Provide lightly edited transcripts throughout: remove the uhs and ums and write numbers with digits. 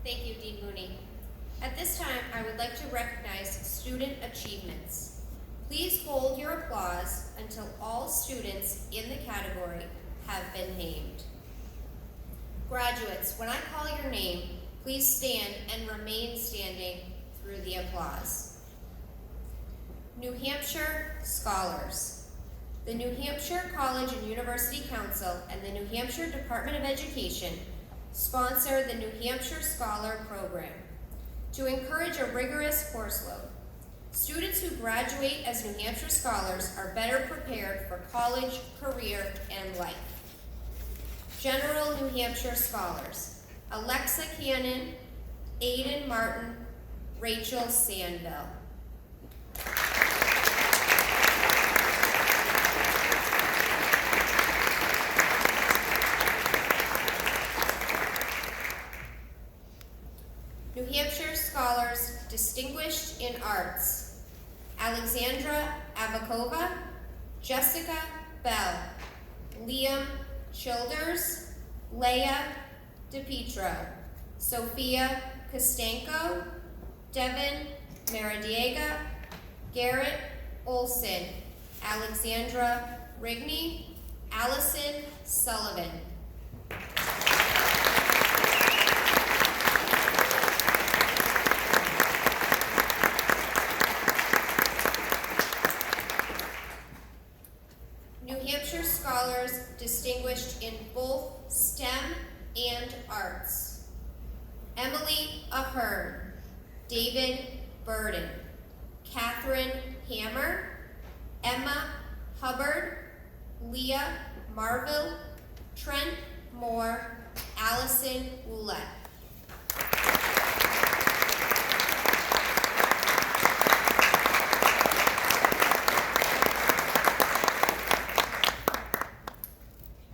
Thank you, Dean Mooney. At this time, I would like to recognize student achievements. Please hold your applause until all students in the category have been named. Graduates, when I call your name, please stand and remain standing through the applause. New Hampshire Scholars. The New Hampshire College and University Council and the New Hampshire Department of Education sponsor the New Hampshire Scholar Program to encourage a rigorous course load. Students who graduate as New Hampshire Scholars are better prepared for college, career, and life. General New Hampshire Scholars: Alexa Cannon, Aiden Martin, Rachel Sandville. New Hampshire Scholars Distinguished in Arts: Alexandra Avakova, Jessica Bell, Liam Childers, Leia DePietro, Sophia Kostenko, Devin Maradiega, Garrett Olson, Alexandra Rigney, Allison Sullivan. New Hampshire Scholars Distinguished in both STEM and Arts: Emily Ahern, David Burden, Catherine Hammer, Emma Hubbard, Leah Marville, Trent Moore, Allison Ouellette.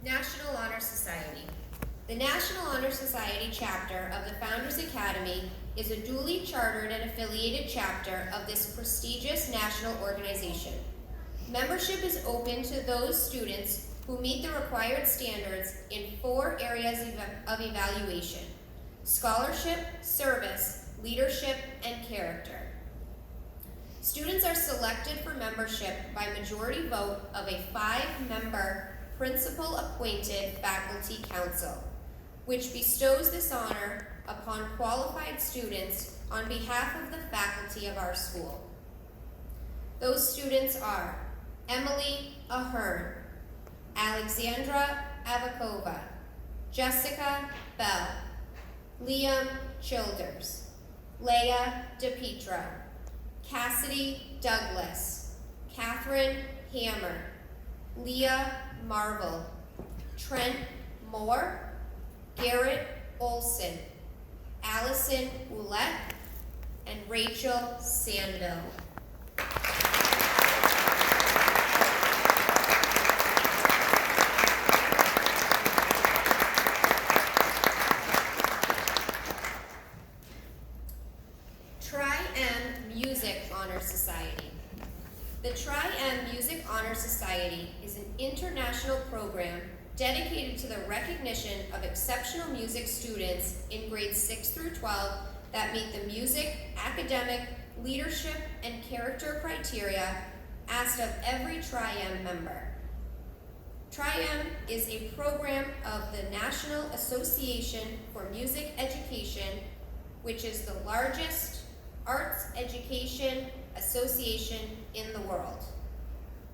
National Honor Society. The National Honor Society chapter of the Founders Academy is a duly chartered and affiliated chapter of this prestigious national organization. Membership is open to those students who meet the required standards in 4 areas of evaluation: scholarship, service, leadership, and character. Students are selected for membership by majority vote of a 5-member principal-appointed faculty council, which bestows this honor upon qualified students on behalf of the faculty of our school. Those students are Emily Ahern, Alexandra Avakova, Jessica Bell, Liam Childers, Leia DePietro, Cassidy Douglas, Catherine Hammer, Leah Marville, Trent Moore, Garrett Olson, Allison Ouellette, and Rachel Sandville. Tri-M Music Honor Society. The Tri-M Music Honor Society is an international program dedicated to the recognition of exceptional music students in grades 6 through 12 that meet the music, academic, leadership, and character criteria asked of every Tri-M member. Tri-M is a program of the National Association for Music Education, which is the largest arts education association in the world.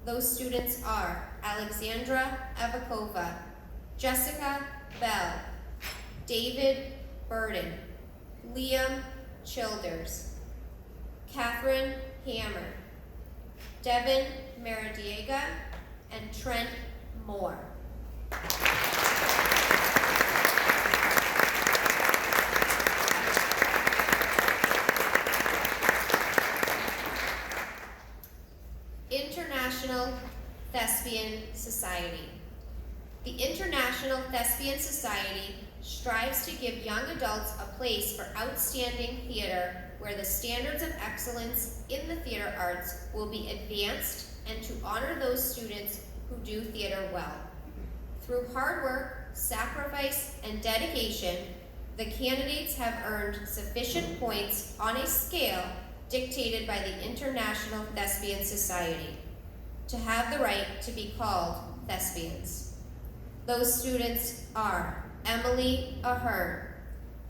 Those students are Alexandra Avakova, Jessica Bell, David Burden, Liam Childers, Catherine Hammer, Devin Maradiega, and Trent Moore. International Thespian Society. The International Thespian Society strives to give young adults a place for outstanding theater where the standards of excellence in the theater arts will be advanced and to honor those students who do theater well. Through hard work, sacrifice, and dedication, the candidates have earned sufficient points on a scale dictated by the International Thespian Society to have the right to be called thespians. Those students are Emily Ahern,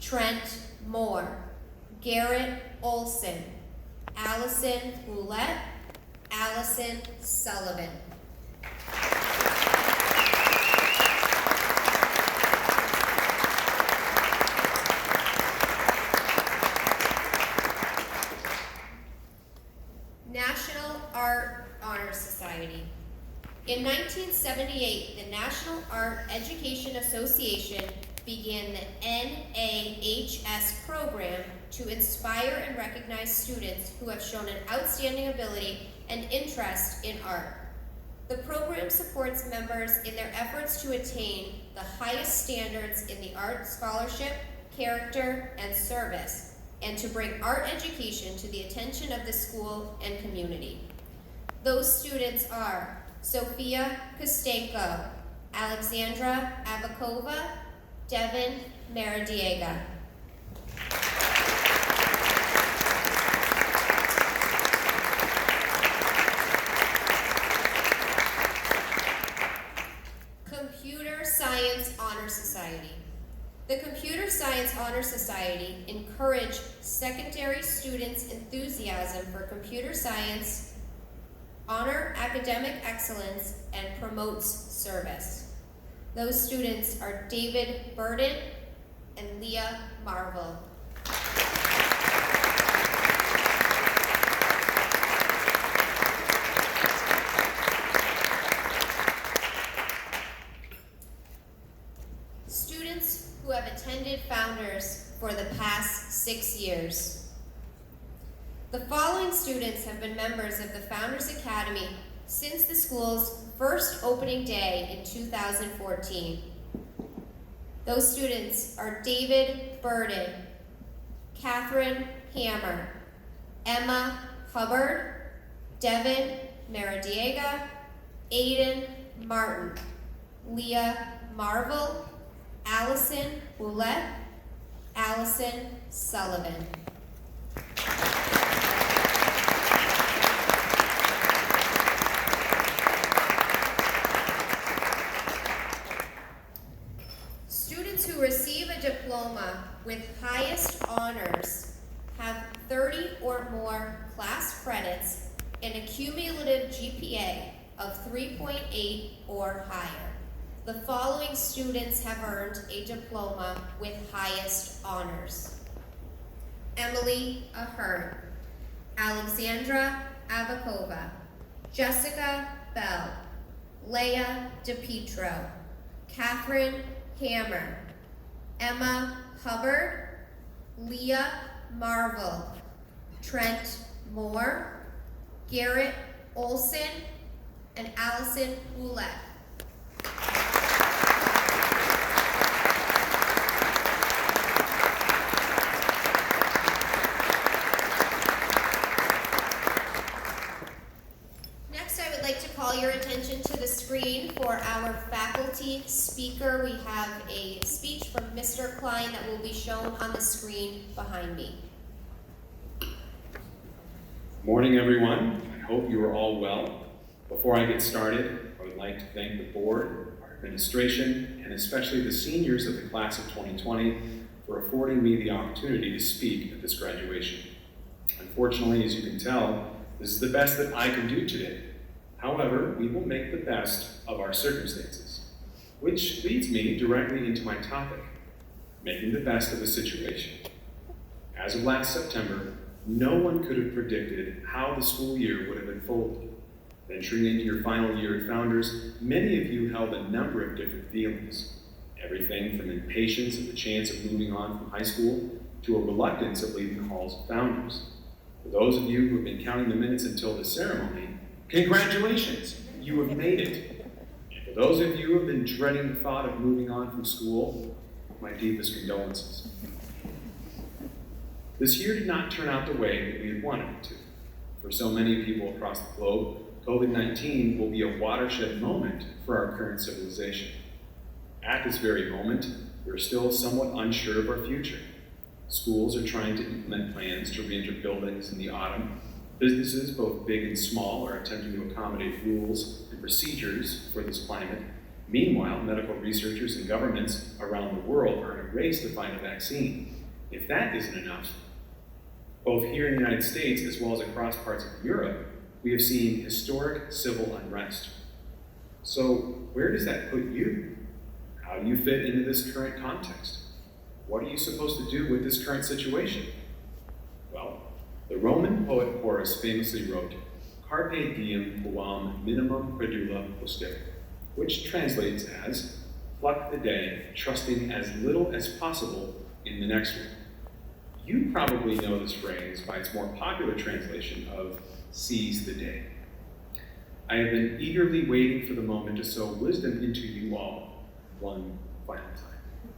Trent Moore, Garrett Olson, Allison Ouellette, Allison Sullivan. National Art Honor Society. In 1978, the National Art Education Association began the NAHS program to inspire and recognize students who have shown an outstanding ability and interest in art. The program supports members in their efforts to attain the highest standards in the art scholarship, character, and service, and to bring art education to the attention of the school and community. Those students are Sophia Kostenko, Alexandra Avakova, Devin Maradiega. Computer Science Honor Society. The Computer Science Honor Society encourages secondary students' enthusiasm for computer science, honor academic excellence, and promotes service. Those students are David Burden and Leah Marvel. Students who have attended Founders for the past 6 years. The following students have been members of the Founders Academy since the school's first opening day in 2014. Those students are David Burden, Catherine Hammer, Emma Hubbard, Devin Maradiega, Aiden Martin, Leah Marvel, Allison Ouellette, Allison Sullivan. Students who receive a diploma with highest honors have 30 or more class credits and a cumulative GPA of 3.8 or higher. The following students have earned a diploma with highest honors: Emily Ahern, Alexandra Avakova, Jessica Bell, Leah DePietro, Catherine Hammer, Emma Hubbard, Leah Marvel, Trent Moore, Garrett Olson, and Allison Ouellette. Your attention to the screen for our faculty speaker. We have a speech from Mr. Klein that will be shown on the screen behind me. Morning, everyone. I hope you are all well. Before I get started, I would like to thank the board, our administration, and especially the seniors of the class of 2020 for affording me the opportunity to speak at this graduation. Unfortunately, as you can tell, this is the best that I can do today. However, we will make the best of our circumstances, which leads me directly into my topic, making the best of a situation. As of last September, no one could have predicted how the school year would have unfolded. Venturing into your final year at Founders, many of you held a number of different feelings, everything from impatience at the chance of moving on from high school to a reluctance of leaving the halls of Founders. For those of you who have been counting the minutes until the ceremony, congratulations, you have made it. And for those of you who have been dreading the thought of moving on from school, my deepest condolences. This year did not turn out the way that we had wanted it to. For so many people across the globe, COVID-19 will be a watershed moment for our current civilization. At this very moment, we're still somewhat unsure of our future. Schools are trying to implement plans to re-enter buildings in the autumn. Businesses, both big and small, are attempting to accommodate rules and procedures for this climate. Meanwhile, medical researchers and governments around the world are in a race to find a vaccine. If that isn't enough, both here in the United States as well as across parts of Europe, we have seen historic civil unrest. So where does that put you? How do you fit into this current context? What are you supposed to do with this current situation? Well, the Roman poet Horace famously wrote, "Carpe diem quam minimum credula postet," which translates as, "Pluck the day, trusting as little as possible in the next one." You probably know this phrase by its more popular translation of "seize the day." I have been eagerly waiting for the moment to sow wisdom into you all one final time.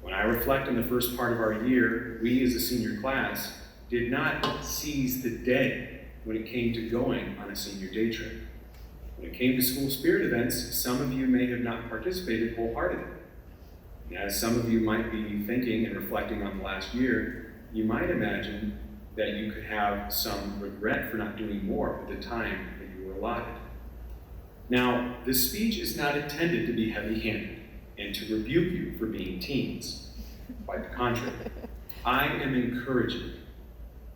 When I reflect on the first part of our year, we as a senior class did not seize the day when it came to going on a senior day trip. When it came to school spirit events, some of you may have not participated wholeheartedly. And as some of you might be thinking and reflecting on the last year, you might imagine that you could have some regret for not doing more with the time that you were allotted. Now, this speech is not intended to be heavy-handed and to rebuke you for being teens. Quite the contrary. I am encouraging you.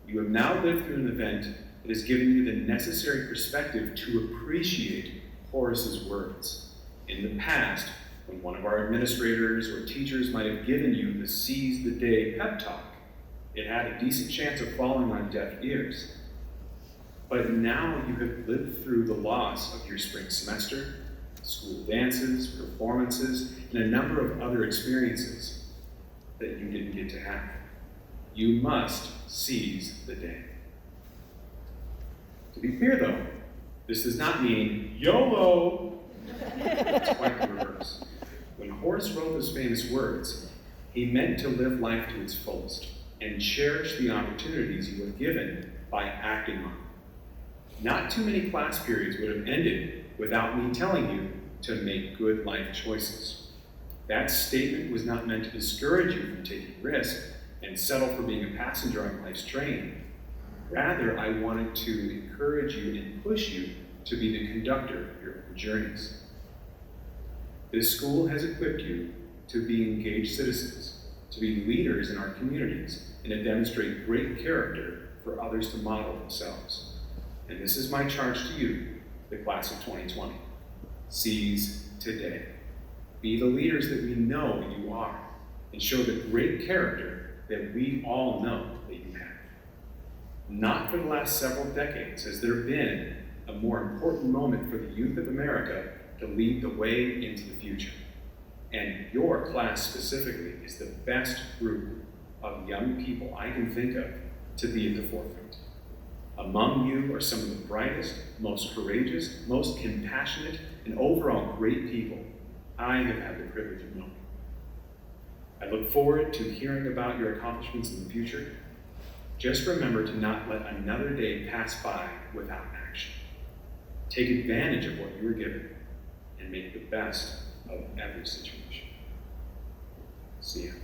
You have now lived through an event that has given you the necessary perspective to appreciate Horace's words. In the past, when one of our administrators or teachers might have given you the seize the day pep talk, it had a decent chance of falling on deaf ears. But now you have lived through the loss of your spring semester, school dances, performances, and a number of other experiences that you didn't get to have. You must seize the day. To be clear though, this does not mean YOLO. It's quite the reverse. When Horace wrote those famous words, he meant to live life to its fullest and cherish the opportunities you were given by acting on them. Not too many class periods would have ended without me telling you to make good life choices. That statement was not meant to discourage you from taking risk and settle for being a passenger on life's train. Rather, I wanted to encourage you and push you to be the conductor of your own journeys. This school has equipped you to be engaged citizens, to be leaders in our communities, and to demonstrate great character for others to model themselves. And this is my charge to you, the class of 2020. Seize today. Be the leaders that we know you are, and show the great character that we all know that you have. Not for the last several decades has there been a more important moment for the youth of America to lead the way into the future. And your class specifically is the best group of young people I can think of to be at the forefront. Among you are some of the brightest, most courageous, most compassionate, and overall great people I have had the privilege of knowing. I look forward to hearing about your accomplishments in the future. Just remember to not let another day pass by without action. Take advantage of what you were given and make the best of every situation. See you.